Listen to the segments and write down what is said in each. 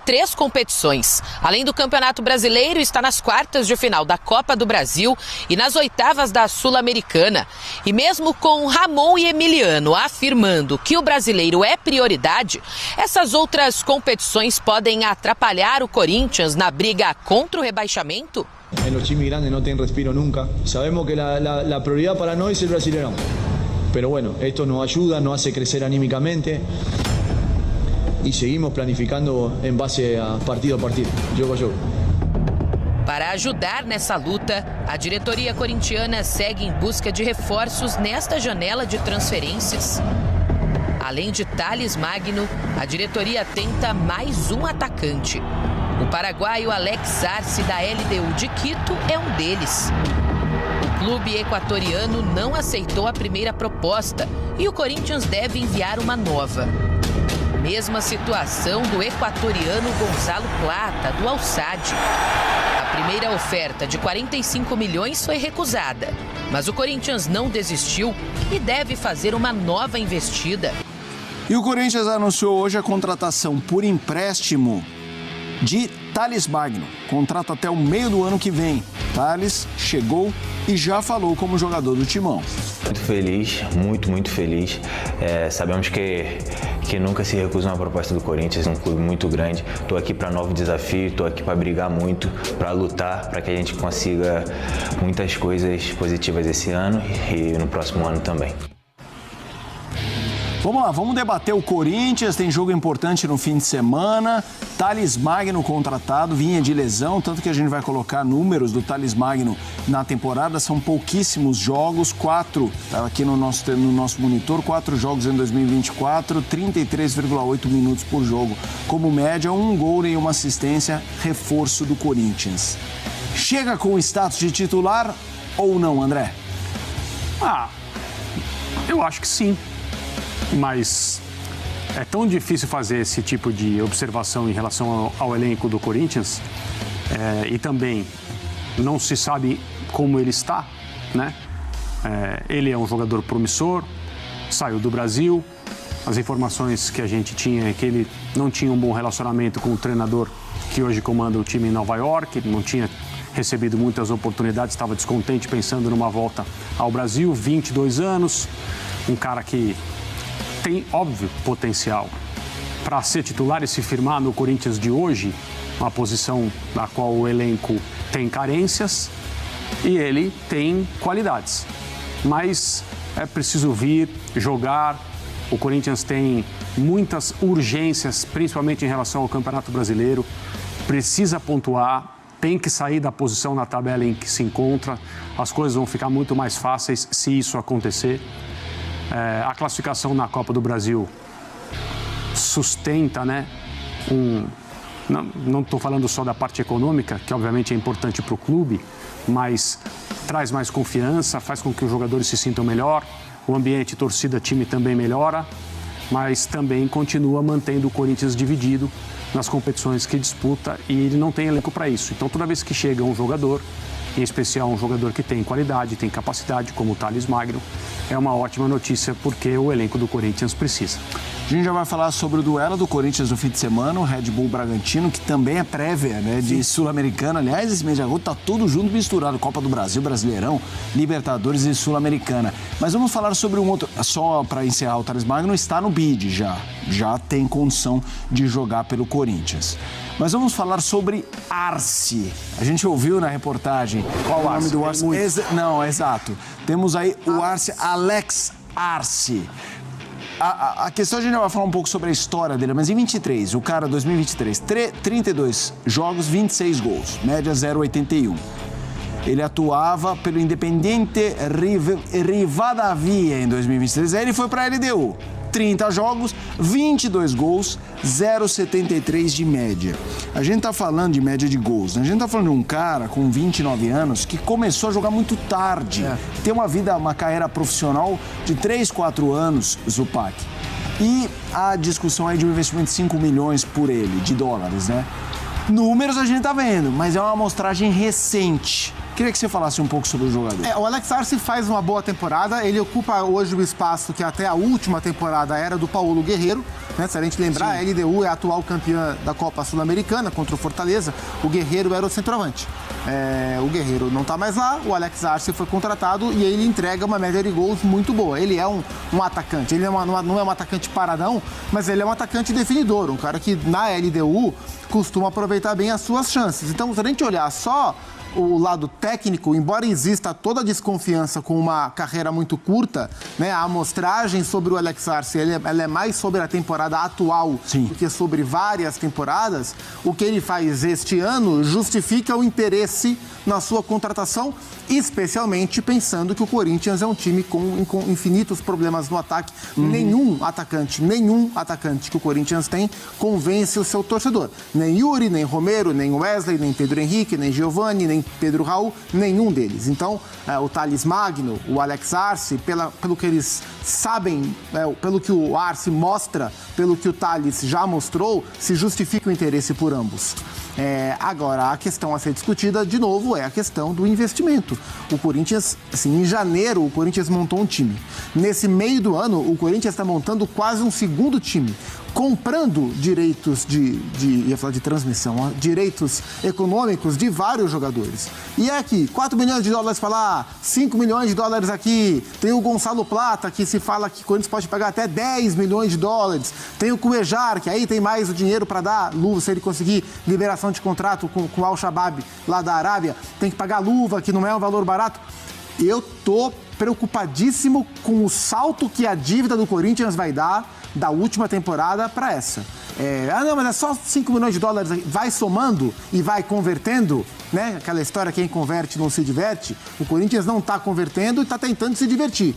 3 competições. Além do Campeonato Brasileiro, está nas quartas de final da Copa do Brasil e nas oitavas da Sul-Americana. E mesmo com Ramon e Emiliano afirmando que o brasileiro é prioridade, essas outras competições podem atrapalhar o Corinthians na briga contra o rebaixamento? En los times grandes no tienen respiro nunca. Sabemos que la prioridad para nós es el Brasileirão. Pero bueno, esto nos ayuda, nos hace crecer anímicamente y seguimos planificando en base a partido, jogo a jogo. Para ajudar nessa luta, a diretoria corintiana segue em busca de reforços nesta janela de transferências. Além de Thales Magno, a diretoria tenta mais um atacante. O paraguaio Alex Arce, da LDU de Quito, é um deles. O clube equatoriano não aceitou a primeira proposta e o Corinthians deve enviar uma nova. Mesma situação do equatoriano Gonzalo Plata, do Al-Sadd. A primeira oferta de 45 milhões foi recusada, mas o Corinthians não desistiu e deve fazer uma nova investida. E o Corinthians anunciou hoje a contratação por empréstimo de Thales Magno. Contrato até o meio do ano que vem. Thales chegou e já falou como jogador do Timão. Muito feliz, muito feliz. Sabemos que nunca se recusa uma proposta do Corinthians, um clube muito grande. Estou aqui para novo desafio, estou aqui para brigar muito, para lutar, para que a gente consiga muitas coisas positivas esse ano e no próximo ano também. Vamos lá, vamos debater o Corinthians, tem jogo importante no fim de semana. Thales Magno contratado, vinha de lesão, tanto que a gente vai colocar números do Thales Magno na temporada, são pouquíssimos jogos, 4, tá aqui no nosso monitor, 4 jogos em 2024, 33,8 minutos por jogo. Como média, 1 gol e 1 assistência, reforço do Corinthians. Chega com o status de titular ou não, André? Eu acho que sim. Mas é tão difícil fazer esse tipo de observação em relação ao elenco do Corinthians e também não se sabe como ele está, né? Ele é um jogador promissor, saiu do Brasil, as informações que a gente tinha é que ele não tinha um bom relacionamento com o treinador que hoje comanda o time em Nova York, ele não tinha recebido muitas oportunidades, estava descontente pensando numa volta ao Brasil, 22 anos, um cara que tem, óbvio, potencial para ser titular e se firmar no Corinthians de hoje, uma posição na qual o elenco tem carências e ele tem qualidades. Mas é preciso vir, jogar. O Corinthians tem muitas urgências, principalmente em relação ao Campeonato Brasileiro. Precisa pontuar, tem que sair da posição na tabela em que se encontra. As coisas vão ficar muito mais fáceis se isso acontecer. A classificação na Copa do Brasil sustenta, né? Não estou falando só da parte econômica, que obviamente é importante para o clube, mas traz mais confiança, faz com que os jogadores se sintam melhor, o ambiente, torcida, time também melhora, mas também continua mantendo o Corinthians dividido nas competições que disputa e ele não tem elenco para isso. Então, toda vez que chega um jogador, em especial um jogador que tem qualidade, tem capacidade, como o Thales Magno, é uma ótima notícia porque o elenco do Corinthians precisa. A gente já vai falar sobre o duelo do Corinthians no fim de semana, o Red Bull Bragantino, que também é prévia, né, de Sul-Americana. Aliás, esse mês de agosto tá tudo junto misturado, Copa do Brasil, Brasileirão, Libertadores e Sul-Americana. Mas vamos falar sobre um outro, só para encerrar, o Thales Magno está no bid já tem condição de jogar pelo Corinthians. Mas vamos falar sobre Arce. A gente ouviu na reportagem qual o nome do Arce. Não, exato. Temos aí o Arce, Alex Arce. A questão, a gente vai falar um pouco sobre a história dele, mas em 23, o cara, 2023, 32 jogos, 26 gols, média 0,81. Ele atuava pelo Independiente Rivadavia em 2023, aí ele foi para a LDU. 30 jogos, 22 gols, 0,73 de média. A gente tá falando de média de gols, né? A gente tá falando de um cara com 29 anos que começou a jogar muito tarde. Tem uma carreira profissional de 3, 4 anos, Zupac. E a discussão aí de um investimento de 5 milhões por ele, de dólares, né? Números a gente tá vendo, mas é uma amostragem recente. Queria que você falasse um pouco sobre o jogador. O Alex Arce faz uma boa temporada, ele ocupa hoje o espaço que até a última temporada era do Paulo Guerreiro, né? Se a gente lembrar, a LDU é a atual campeã da Copa Sul-Americana contra o Fortaleza, o Guerreiro era o centroavante. O Guerreiro não está mais lá, o Alex Arce foi contratado e ele entrega uma média de gols muito boa. Ele é um atacante, ele não é um atacante paradão, mas ele é um atacante definidor, um cara que na LDU costuma aproveitar bem as suas chances. Então, se a gente olhar só o lado técnico, embora exista toda a desconfiança com uma carreira muito curta, né, a amostragem sobre o Alex Arce ela é mais sobre a temporada atual do que sobre várias temporadas. O que ele faz este ano justifica o interesse na sua contratação, especialmente pensando que o Corinthians é um time com infinitos problemas no ataque. Nenhum atacante que o Corinthians tem convence o seu torcedor. Nem Yuri, nem Romero, nem Wesley, nem Pedro Henrique, nem Giovani, nem Pedro Raul, nenhum deles. Então, o Thales Magno, o Alex Arce, pelo que eles sabem, pelo que o Arce mostra, pelo que o Thales já mostrou, se justifica o interesse por ambos. Agora, a questão a ser discutida, de novo, é a questão do investimento. O Corinthians, assim, em janeiro, o Corinthians montou um time. Nesse meio do ano, o Corinthians está montando quase um segundo time, comprando direitos ia falar de transmissão, direitos econômicos de vários jogadores. E é aqui, 4 milhões de dólares para lá, 5 milhões de dólares aqui. Tem o Gonçalo Plata, que se fala que o Corinthians pode pagar até 10 milhões de dólares. Tem o Cuejar, que aí tem mais o dinheiro para dar luva, se ele conseguir liberação de contrato com o Al-Shabaab lá da Arábia. Tem que pagar luva, que não é um valor barato. Eu tô preocupadíssimo com o salto que a dívida do Corinthians vai dar da última temporada para essa. Não, mas é só 5 milhões de dólares, vai somando e vai convertendo, né? Aquela história, quem converte não se diverte. O Corinthians não está convertendo e está tentando se divertir.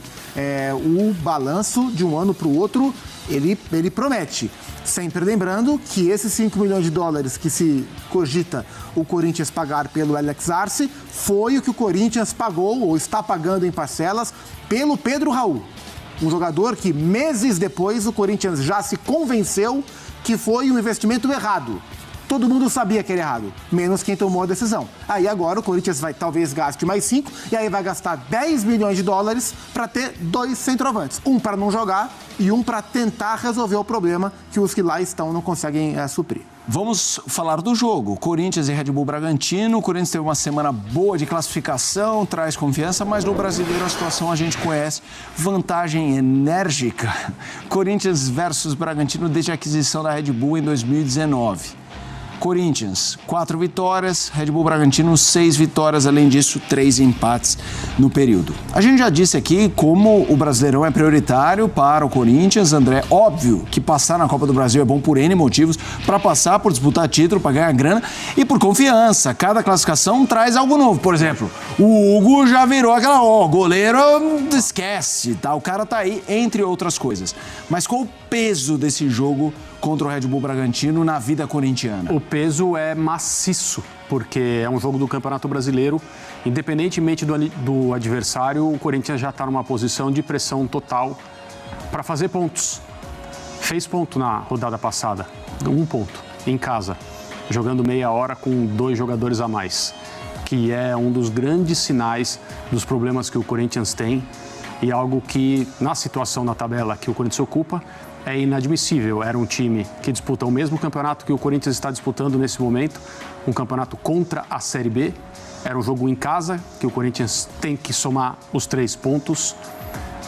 O balanço de um ano para o outro, ele promete. Sempre lembrando que esses 5 milhões de dólares que se cogita o Corinthians pagar pelo Alex Arce foi o que o Corinthians pagou ou está pagando em parcelas pelo Pedro Raul. Um jogador que meses depois o Corinthians já se convenceu que foi um investimento errado. Todo mundo sabia que era errado, menos quem tomou a decisão. Aí agora o Corinthians talvez gaste mais 5 e aí vai gastar 10 milhões de dólares para ter 2 centroavantes. Um para não jogar e um para tentar resolver o problema que os que lá estão não conseguem suprir. Vamos falar do jogo. Corinthians e Red Bull Bragantino. O Corinthians teve uma semana boa de classificação, traz confiança, mas no Brasileiro a situação a gente conhece. Vantagem enérgica. Corinthians versus Bragantino desde a aquisição da Red Bull em 2019. Corinthians, 4 vitórias, Red Bull Bragantino, 6 vitórias, além disso, 3 empates no período. A gente já disse aqui como o Brasileirão é prioritário para o Corinthians, André. Óbvio que passar na Copa do Brasil é bom por N motivos, para passar, por disputar título, para ganhar grana e por confiança. Cada classificação traz algo novo. Por exemplo, o Hugo já virou aquela, goleiro esquece, tá? O cara tá aí, entre outras coisas. Mas qual o peso desse jogo contra o Red Bull Bragantino na vida corintiana? O peso é maciço, porque é um jogo do Campeonato Brasileiro. Independentemente do adversário, o Corinthians já está numa posição de pressão total para fazer pontos. Fez ponto na rodada passada, 1 ponto, em casa, jogando meia hora com 2 jogadores a mais, que é um dos grandes sinais dos problemas que o Corinthians tem e algo que, na situação na tabela que o Corinthians ocupa, é inadmissível. Era um time que disputa o mesmo campeonato que o Corinthians está disputando nesse momento, um campeonato contra a Série B. Era um jogo em casa, que o Corinthians tem que somar os 3 pontos.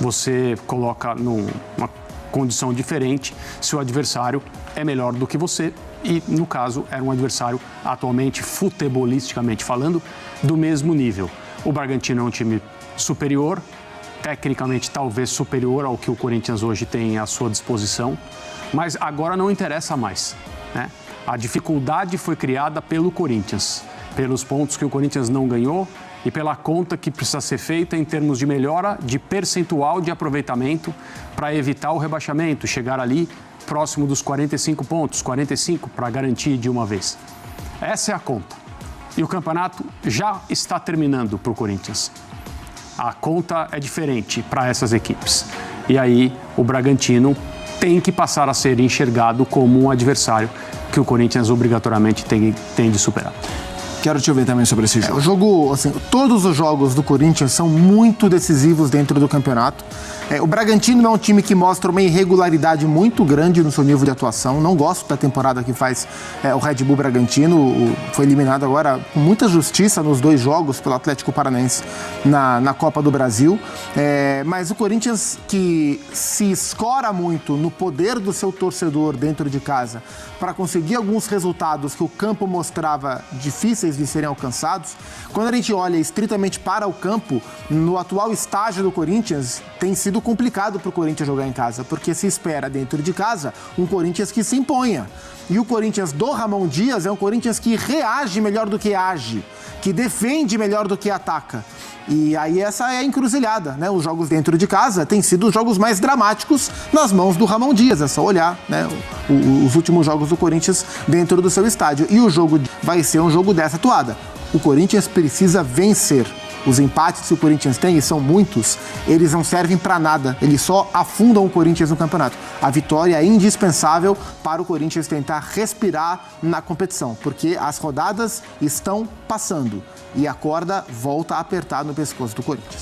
Você coloca numa condição diferente se o adversário é melhor do que você. E, no caso, era um adversário atualmente, futebolisticamente falando, do mesmo nível. O Bragantino é um time superior, tecnicamente talvez superior ao que o Corinthians hoje tem à sua disposição, mas agora não interessa mais, né? A dificuldade foi criada pelo Corinthians, pelos pontos que o Corinthians não ganhou e pela conta que precisa ser feita em termos de melhora de percentual de aproveitamento para evitar o rebaixamento, chegar ali próximo dos 45 pontos, 45 para garantir de uma vez. Essa é a conta. E o campeonato já está terminando para o Corinthians. A conta é diferente para essas equipes. E aí o Bragantino tem que passar a ser enxergado como um adversário que o Corinthians obrigatoriamente tem de superar. Quero te ouvir também sobre esse jogo. O jogo, assim, todos os jogos do Corinthians são muito decisivos dentro do campeonato. O Bragantino é um time que mostra uma irregularidade muito grande no seu nível de atuação. Não gosto da temporada que faz o Red Bull Bragantino. Foi eliminado agora com muita justiça nos 2 jogos pelo Atlético Paranaense na Copa do Brasil. Mas o Corinthians, que se escora muito no poder do seu torcedor dentro de casa para conseguir alguns resultados que o campo mostrava difíceis de serem alcançados, quando a gente olha estritamente para o campo, no atual estágio do Corinthians, tem sido complicado para o Corinthians jogar em casa, porque se espera dentro de casa um Corinthians que se imponha. E o Corinthians do Ramon Dias é um Corinthians que reage melhor do que age, que defende melhor do que ataca. E aí essa é a encruzilhada, né? Os jogos dentro de casa têm sido os jogos mais dramáticos nas mãos do Ramon Dias. É só olhar, né, os últimos jogos do Corinthians dentro do seu estádio. E o jogo vai ser um jogo dessa toada. O Corinthians precisa vencer. Os empates que o Corinthians tem, e são muitos, eles não servem para nada. Eles só afundam o Corinthians no campeonato. A vitória é indispensável para o Corinthians tentar respirar na competição, porque as rodadas estão passando e a corda volta a apertar no pescoço do Corinthians.